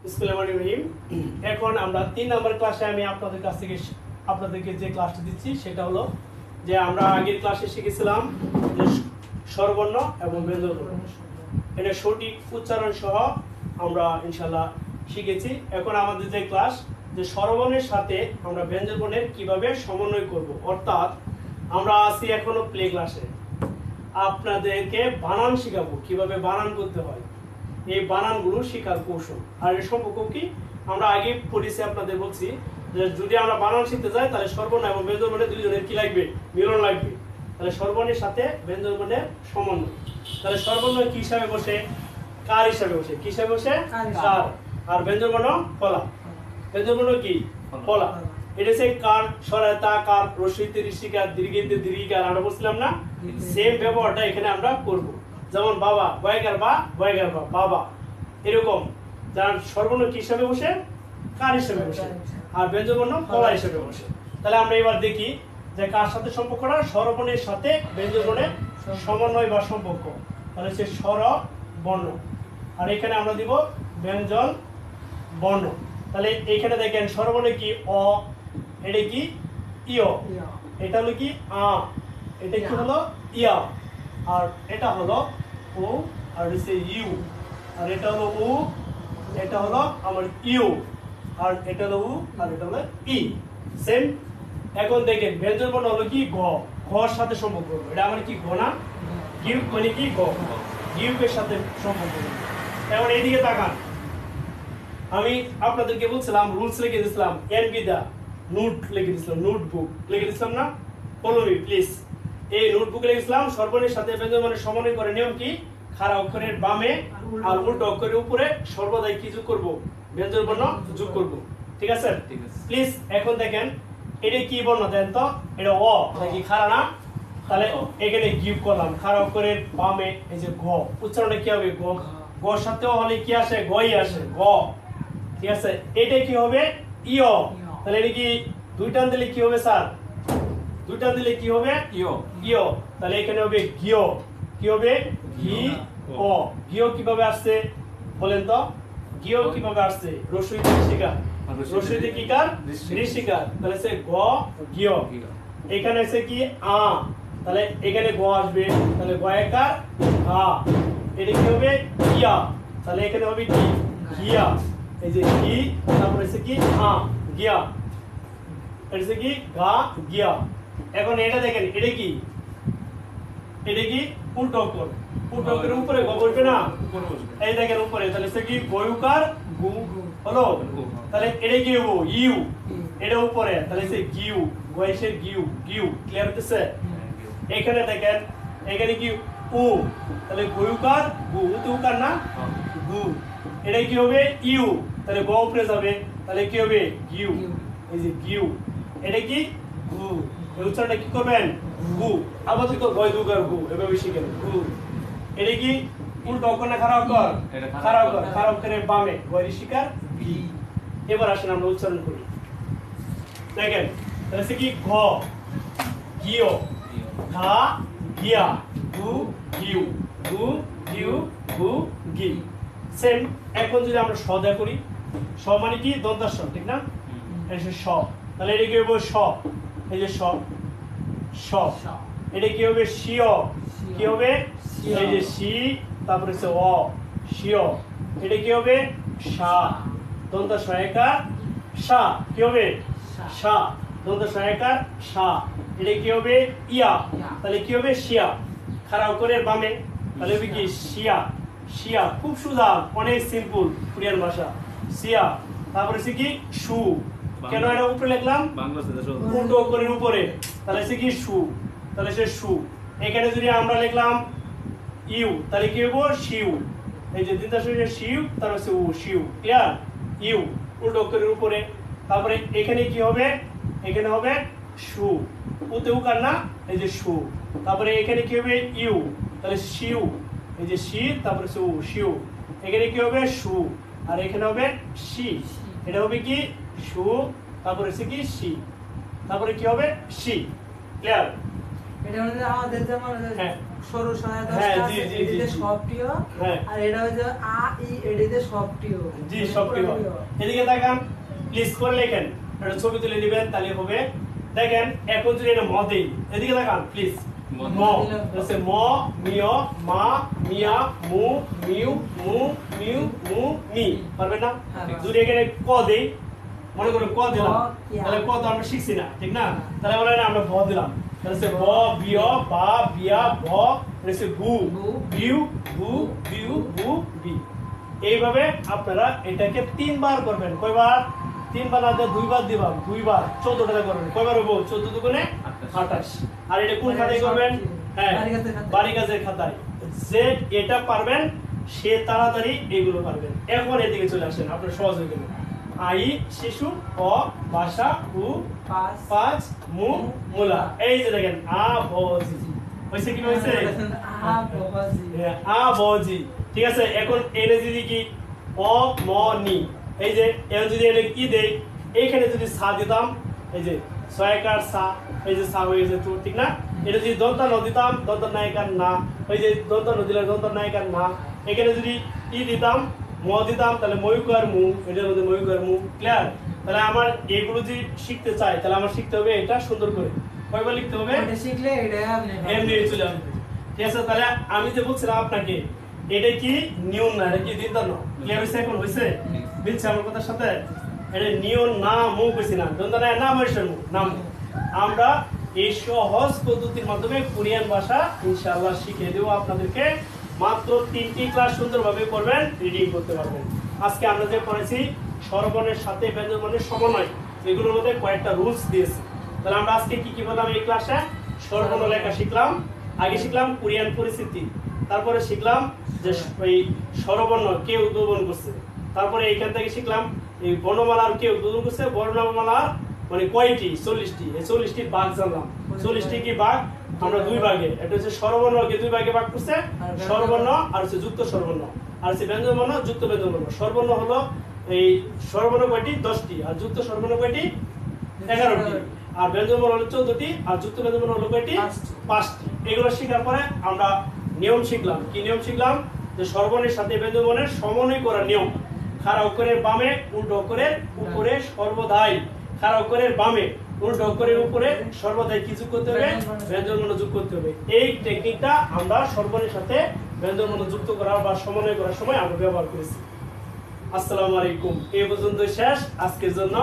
বিসমিল্লাহির এখন আমরা 3 নম্বর ক্লাসে আমি আপনাদেরকে যে ক্লাসটি দিচ্ছি সেটা হলো যে আমরা আগের ক্লাসে শিখেছিলাম যে স্বরবর্ণ এবং ব্যঞ্জনবর্ণ এটা সঠিক উচ্চারণ সহ আমরা ইনশাআল্লাহ শিখেছি। এখন আমাদের যে ক্লাস যে স্বরবর্ণের সাথে আমরা ব্যঞ্জনবর্ণের কিভাবে সমন্বয় করব, অর্থাৎ আমরা আছি এখনো প্লে ক্লাসে, আপনাদেরকে বানান শেখাবো কিভাবে বানান করতে হয়, এই বানানগুলো শেখার কৌশল। আর এর সম্পর্ক কি আমরা আগে পড়েছি, আপনাদের বলছি যে যদি আমরা বানান শিখতে যাই তাহলে স্বরবর্ণ এবং ব্যঞ্জনবর্ণের দুইজনের কি লাগবে, মিলন লাগবে। তাহলে স্বরবর্ণের সাথে ব্যঞ্জনবর্ণের সমন্বয়, তাহলে স্বরবর্ণ কি হিসাবে বসে, কার হিসাবে বসে, কি হিসাবে বসে কার, আর ব্যঞ্জনবর্ণ ফলা। ব্যঞ্জনবর্ণ কি ফলা, এটা হচ্ছে কার, সরায়তা কার, রস্বইতে ঋষিকার, দীর্ঘিতে দীর্ঘিকার। আমরা বলছিলাম না, সেম ব্যবহারটা এখানে আমরা করব। যেমন বাবা বয়গার বা বয়গার বা বাবা, এরকম যার স্বরবর্ণ কি হিসাবে বসে, কার হিসাবে বসে, আর ব্যঞ্জনবর্ণ ফলা হিসাবে বসে। তাহলে আমরা এবার দেখি যে কার সাথে সম্পর্কটা, স্বরবর্ণের সাথে ব্যঞ্জনবর্ণের সমন্বয় বা সম্পর্ক। তাহলে হচ্ছে স্বরবর্ণ, আর এখানে আমরা দিব ব্যঞ্জন বর্ণ। তাহলে এখানে দেখেন স্বরবর্ণে কি অ, এটা কি ইয়, এটা হলো কি আ, এটা কি হলো ইয়া, আর এটা হলো ও, আর হচ্ছে ইউ, আর এটা হলো উ, এটা হলো আমার ইউ, আর এটা হলো উ, আর এটা হলো ই। সেম। এখন দেখেন ব্যঞ্জনবর্ণ হলো কি গ, ঘর সাথে সম্পর্ক। এটা আমার কি ঘ না, গিউ মানে কি গ, গিউকের সাথে সম্পর্ক। এখন এইদিকে তাকান, আমি আপনাদেরকে বলছিলাম রুলস লিখে দিয়েছিলাম, এনবিদা নোট লিখে দিয়েছিলাম, নোটবুক লিখে দিয়েছিলাম না, ফলো মি প্লিজ। এই নোটবুকে লিখেছিলাম স্বরবর্ণের সাথে ব্যঞ্জনবর্ণের সমন্বয় করে নিয়ম কি, খাড়া অক্ষরের বামে আর উল্টো অক্ষরের উপরে সর্বদাই কি যোগ করব, ব্যঞ্জনবর্ণ যোগ করব। ঠিক আছে প্লিজ। এখন দেখেন এটা কি বর্ণ দেন তো, এটা অ নাকি খাড়া না, তাহলে এখানে গিভ করলাম, খাড়া অক্ষরের বামে এই যে ঘ, উচ্চারণটা কি হবে গ, গর সাথেও হলে কি আসে, গই আসে, গ। ঠিক আছে, এটা কি হবে ইয়, তাহলে এটা কি দুই টান দিলে কি হবে স্যার, দুই টান দিলে কি হবে ইয়, ইয়। তাহলে এখানে হবে গিয়, কি হবে ঘি ও। গিয় কিভাবে আসছে বলেন তো, গিয় কিভাবে আসছে, রস্বইতে ঋষিকার, রস্বইতে কি কার, ঋষিকার, তাহলে সে গ গিয়। এখানে আছে কি আ, তাহলে এখানে গ আসবে, তাহলে গয়কার আ, এটা কি হবে ইয়া, তাহলে এখানে হবে কি গিয়া, এই যে ঘি, তারপরে আছে কি আ, গিয়া, এটা আছে কি গা গিয়া। এখন এটা দেখেন এটা কি, এটা কি উল্টো অক্ষর, উল্টো অক্ষরের উপরে গ বসবে না, এই দেখেন উপরে, তাহলে সে কি গয়ুকার গু হলো, তাহলে এটা কি হবো ইউ, এটা উপরে, তাহলে সে গিউ, গয়েশের গিউ, গিউ। ক্লিয়ার হতেছে? এখানে দেখেন এখানে কি উ, তাহলে গয়ুকার গু, উতে উকার না গু, এটা কি হবে ইউ, তাহলে গ উপরে যাবে, তাহলে কি হবে গিউ, এই যে গিউ। এটা কি গু, এই উচ্চারণটা কি করবেন গু, আবার তো গয় দুগার গু, এভাবে শিখেন গু। এটা কি উল্টো অক্ষর না খারাপ অক্ষর, খারাপ অক্ষর, খারাপ অক্ষরের বামে গয় ঋষিকার ভি। এবার আসেন আমরা উচ্চারণ করি, দেখেন তাহলে সে কি ঘ গিয়, ঘা গিয়া, গু গিউ, গু গিউ, গু গি। সেম। এখন যদি আমরা স দেয়া করি, স মানে কি দন্তাস, ঠিক না, এটা স, তাহলে এটা কি হবে স, এই যে স, স। এটা কি হবে শিয়, কি হবে এই যে শি, তারপরে হচ্ছে অ, শিয়। এটা কি হবে সা, দন্ত সহায়িকার সা, কি হবে সা, দন্ত সহায়িকার সা। এটা কি হবে ইয়া, তাহলে কি হবে শিয়া, খাড়া অক্ষরের বামে, তাহলে হবে কি শিয়া, শিয়া। খুব সোজা, অনেক সিম্পল কোরিয়ান ভাষা, শিয়া। তারপরে হচ্ছে কি সু, কেন এটা উপরে লিখলাম, উল্টো অক্ষরের উপরে, তাহলে হচ্ছে কি সু, তাহলে সে সু। এখানে যদি আমরা লিখলাম ইউ, তাহলে কি হবো শিউ, এই যে দিনটা শুনে শিউ, তার হচ্ছে উ, শিউ। ক্লিয়ার? ইউ উল্টো অক্ষরের উপরে, তারপরে এখানে কি হবে, এখানে হবে সু, উতে উকার না, এই যে সু। তারপরে এখানে কি হবে ইউ, তাহলে শিউ, এই যে শি, তারপরে হচ্ছে উ, শিউ। এখানে কি হবে সু, আর এখানে হবে শি, এটা হবে কি সু, তারপরে হচ্ছে কি শি, তারপরে কি হবে শি। ক্লিয়ার? এটা হলো আমাদের যেমন সরু সহায়তা হ্যাঁ, আছে, এটিতে সবটিও, হ্যাঁ। আর এটা হচ্ছে আ ই, এটিতে সবটিও। জি, সবটিও। এদিকে তাকান, প্লিজ করে লেখেন, একটা ছবি তুলে নেবেন, তাহলে হবে। দেখেন এখন যদি এটা ম দেই, এদিকে তাকান প্লিজ। ম হচ্ছে ম, মিয়, মা, মিয়া, মু, মিউ, মু, মিউ, মু, মি। পারবেন না? যদি এখানে ক দেই, মনে করুন ক দিলাম, তাহলে ক তো আমরা শিখছি না, ঠিক না? তাহলে বলে আমরা ভ দিলাম, তাহলে হচ্ছে ব, বিয়, বা, বিয়া, ভ, হচ্ছে গু, বিউ, গু, বিউ, গু, বি। এইভাবে আপনারা এটাকে 3 বার করবেন। কয়বার? 3 বার না, 2 বার দিবাম, 2 বার 14টা করবেন। কয়বার হবো? 14 দুগুণে 28। আর এটা কোন খাতায় করবেন? হ্যাঁ, বাড়ি কাজের খাতায়। যে এটা পারবেন সে তাড়াতাড়ি এগুলো পারবেন। এখন এদিকে চলে আসেন, আপনার সহজ হয়ে গেল। আই শিশু, অ ভাষা, উ পাঁচ, মু মূলা। এই যে দেখেন আ ব জি। হইছে কি হইছে? আ ব জি। ঠিক আছে, এখন এনে যদি কি অ ম নি, এই যে এখন যদি এনে কি দেই, এইখানে যদি সা দিতাম, এই যে ছয়কার সা, এই যে সা হয়ে যেত, ঠিক না? এটা যদি দন্তা ন দিতাম, দন্তা নায়িকার না, ওই যে দন্তা ন দিলে দন্তা নায়িকার না। এখানে যদি ই দিতাম, ম দিতাম, তাহলে ময়ূকার মু, এটার মধ্যে ময়ূকার মু। ক্লিয়ার? তাহলে আমার এগুলো যদি শিখতে চাই, তাহলে আমার শিখতে হবে এটা সুন্দর করে। কয়বার লিখতে হবে? এটা শিখলে এটা এমনি চলে আসবে। ঠিক আছে, তাহলে আমি যে বলছিলাম আপনাকে, এটা কি নিয়ম না, এটা কি দিনদার না। ক্লিয়ার হইছে? এখন হইছে? মিলছে আমার কথার সাথে? এটা নিয়ম না, মু কইছি না, দন্তা না, নাম হইছে মু, নাম। আমরা এই সহজ পদ্ধতির মাধ্যমে কোরিয়ান ভাষা ইনশাআল্লাহ শিখিয়ে দেব আপনাদেরকে। মাত্র 3টি ক্লাস সুন্দরভাবে করবেন, রিডিং করতে পারবেন। আজকে আমরা যে পড়েছি স্বরবর্ণের সাথে ব্যঞ্জনবর্ণের সমন্বয়, এগুলোর মধ্যে কয়েকটা রুলস দিয়েছি। তাহলে আমরা আজকে কি কি বললাম এই ক্লাসে? স্বরবর্ণ লেখা শিখলাম, আগে শিখলাম কোরিয়ান পরিস্থিতি, তারপরে শিখলাম যে এই স্বরবর্ণ কে উদ্ভাবন করছে, তারপরে এইখান থেকে শিখলাম এই বর্ণমালার কে উদ্ভাবন করছে, বর্ণমালার মানে কয়টি? 40টি। এই 40টি ভাগ জানলাম। 40টি কি ভাগ? আমরা 2 ভাগে, এটা হচ্ছে স্বরবর্ণকে 2 ভাগে ভাগ করছে, স্বরবর্ণ আর হচ্ছে যুক্ত স্বরবর্ণ, আর হচ্ছে ব্যঞ্জনবর্ণ, যুক্ত ব্যঞ্জনবর্ণ। স্বরবর্ণ হলো এই স্বরবর্ণ কয়টি? 10টি, আর যুক্ত স্বরবর্ণ কয়টি? 11টি, আর ব্যঞ্জনবর্ণ হলো 14টি, আর যুক্ত ব্যঞ্জনবর্ণ হলো কয়টি? 5টি। এগুলো শেখার পরে আমরা নিয়ম শিখলাম। কি নিয়ম শিখলাম? যে স্বরবর্ণের সাথে ব্যঞ্জনবর্ণের সমন্বয় করার নিয়ম। খাড়া অক্ষরের বামে, উল্টো অক্ষরের উপরে সর্বদাই। খাড়া অক্ষরের বামে, উল্টো অক্ষরের উপরে সর্বদাই কি যোগ করতে হবে? ব্যঞ্জনবর্ণ যোগ করতে হবে। এই টেকনিকটা আমরা স্বরবর্ণের সাথে ব্যঞ্জনবর্ণ যুক্ত করার বা সমন্বয় করার সময় আমরা ব্যবহার করেছি। আসসালামু আলাইকুম। এই পর্যন্ত শেষ আজকের জন্য।